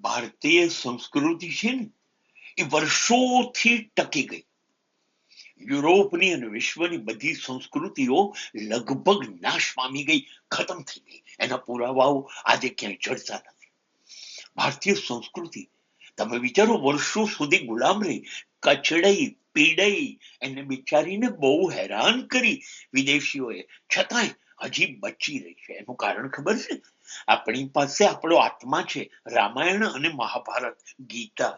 ભારતીય સંસ્કૃતિ છે ને એ વર્ષોથી ટકી ગઈ. યુરોપની અને વિશ્વની બધી સંસ્કૃતિઓ લગભગ નાશ પામી ગઈ, ખતમ થઈ ગઈ. એના પુરાવાઓ આજે ક્યાંય જડતા નથી. ભારતીય સંસ્કૃતિ, તમે વિચારો, વર્ષો સુધી ગુલામ રહી, કચડાઈ પીડાઈ, એને બિચારીને બહુ હેરાન કરી વિદેશીઓએ, છતાંય હજી બચી રહી છે. એનું કારણ ખબર છે? આપણી પાસે આપણો આત્મા છે, રામાયણ અને મહાભારત, ગીતા.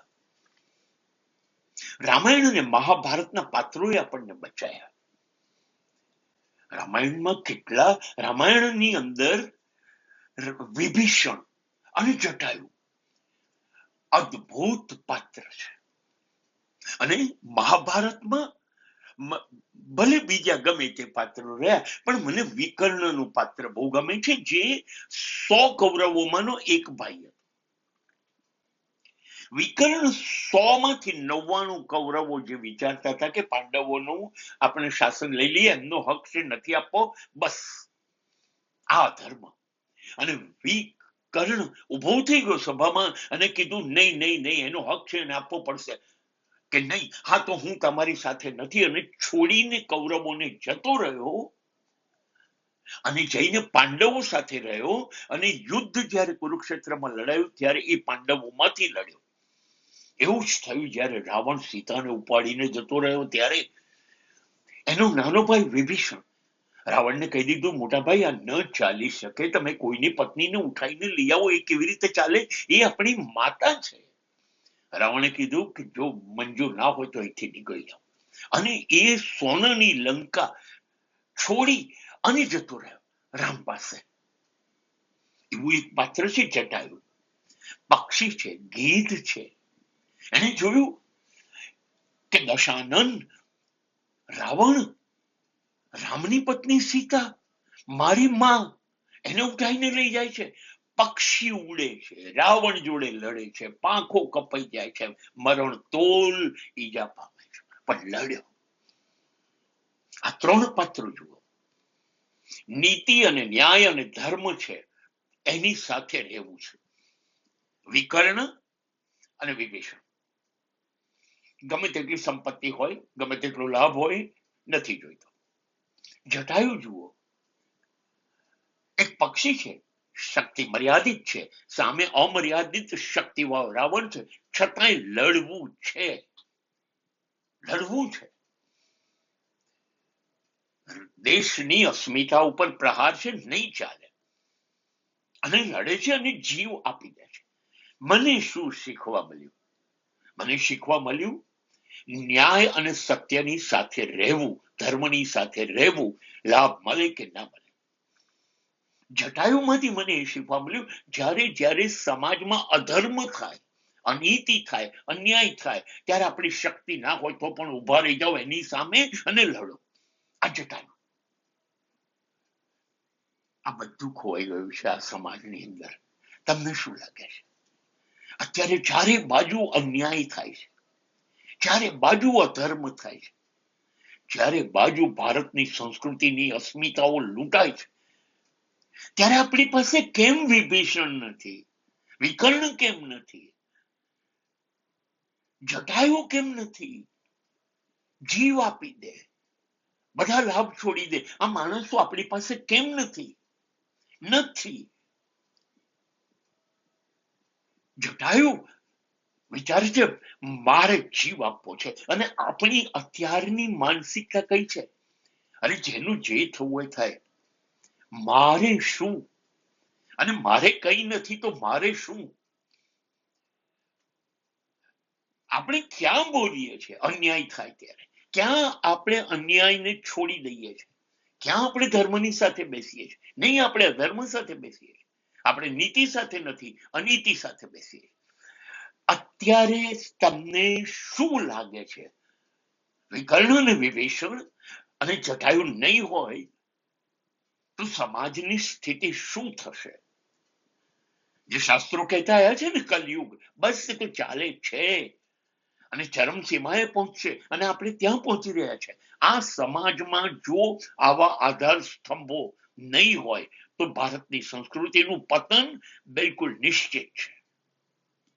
રામાયણ અને મહાભારતના પાત્રોએ આપણને બચાયા. રામાયણની અંદર વિભીષણ અને જટાયુ અદ્ભુત પાત્ર છે. અને મહાભારતમાં ભલે બીજા ગમે તે પાત્રો રહ્યા, પણ મને વિકર્ણનું પાત્ર બહુ ગમે છે, જે 100 કૌરવોમાંનો એક ભાઈ હતો. વિકર્ણ 100 માંથી 99 કૌરવો જે વિચારતા હતા કે પાંડવોનું આપણે શાસન લઈ લઈએ, એમનો હક છે નથી આપવો, બસ આ ધર્મ. અને વિકર્ણ ઉભો થઈ ગયો સભામાં અને કીધું નહીં નહીં નહીં, એનો હક છે એને આપવો પડશે. કે નહીં, હા તો હું તમારી સાથે નથી, અને છોડીને કૌરવોને જતો રહ્યો અને જઈને પાંડવો સાથે રહ્યો. અને યુદ્ધ જ્યારે કુરુક્ષેત્રમાં લડાયું ત્યારે એ પાંડવોમાંથી લડ્યો. એવું જ થયું જ્યારે રાવણ સીતાને ઉપાડીને જતો રહ્યો ત્યારે એનો નાનો ભાઈ વિભીષણ રાવણને કહી દીધું, મોટા ભાઈ, આ ન ચાલી શકે, તમે કોઈની પત્નીને ઉઠાઈને લઈ આવો, એ કેવી રીતે ચાલે? એ આપણી માતા છે. રાવણે કીધું કે જો મંજૂર ના હોય તો અહીંથી નીકળી જાઓ. અને એ સોનાની લંકા છોડી અને જતો રહ્યો રામ પાસે. એવું એક પાત્ર છે જટાયુ. પક્ષી છે, ગીધ છે. એને જોયું કે દશાનન, રાવણ, રામની પત્ની સીતા, મારી માં, એને ઉઠાઈને લઈ જાય છે. પક્ષી ઉડે છે, રાવણ જોડે લડે છે, પાંખો કપાઈ જાય છે, મરણ તોલ ઈજા પામે છે, પણ લડ્યો. આ 3 પાત્રો જુઓ. નીતિ અને ન્યાય અને ધર્મ છે, એની સાથે રહેવું છે. વિકર્ણ અને વિભીષણ. ગમે તેટલી સંપત્તિ હોય, ગમે તેટલો લાભ હોય, નથી જોઈતો. જટાયુ જુઓ, એક પક્ષી છે, શક્તિ મર્યાદિત છે, સામે અમર્યાદિત શક્તિવાળો રાવણ છે, છતાંય લડવું છે. દેશની અસ્મિતા ઉપર પ્રહાર છે, નહીં ચાલે. અને લડે છે અને જીવ આપી દે છે. મને શું શીખવા મળ્યું? મને શીખવા મળ્યું ન્યાય અને સત્યની સાથે રહેવું, ધર્મની સાથે રહેવું, લાભ મળે કે ના મળે. જટાયુમાંથી મને એ શીખવા મળ્યું, જ્યારે સમાજમાં અધર્મ થાય, અનીતિ થાય, અન્યાય થાય, ત્યારે આપણી શક્તિ ના હોય તો પણ ઉભા રહી જાઓ એની સામે અને લડો. આ જટાયુ. આ બધું ખોવાઈ ગયું છે આ સમાજની અંદર. તમને શું લાગે છે? અત્યારે ચારે બાજુ અન્યાય થાય છે, ચારે બાજુ અધર્મ થાય છે, ચારે બાજુ ભારતની સંસ્કૃતિની અસ્મિતાઓ લૂંટાય છે, ત્યારે આપણી પાસે કેમ વિભીષણ નથી? વિકર્ણ કેમ નથી? જટાયુ કેમ નથી? જીવ આપી દે, બધા લાભ છોડી દે, આ માણસો આપણી પાસે કેમ નથી? જટાયુ વિચારે છે મારે જીવ આપવો છે. અને આપણી અત્યારની માનસિકતા કઈ છે? અરે જેનું જે થવું હોય થાય, મારે શું? અને મારે કઈ નથી તો મારે શું? આપણે ક્યાં બોલીએ છીએ અન્યાય થાય ત્યારે? ક્યાં આપણે અન્યાયને છોડી દઈએ છીએ? ક્યાં આપણે ધર્મની સાથે બેસીએ છીએ? નહીં, આપણે અધર્મ સાથે બેસીએ છીએ. આપણે નીતિ સાથે નથી, અનીતિ સાથે બેસીએ. અત્યારે તમને શું લાગે છે? વિકર્ણ અને વિભીષણ અને જટાયુ નહીં હોય તો સમાજની સ્થિતિ શું થશે? જે શાસ્ત્રો કહેતા આવ્યા છે ને, કલયુગ બસ તો ચાલે છે અને ચરમસીમાએ પહોંચશે, અને આપણે ત્યાં પહોંચી રહ્યા છે. આ સમાજમાં જો આવા આધાર સ્તંભો નહીં હોય તો ભારતની સંસ્કૃતિનું પતન બિલકુલ નિશ્ચિત છે.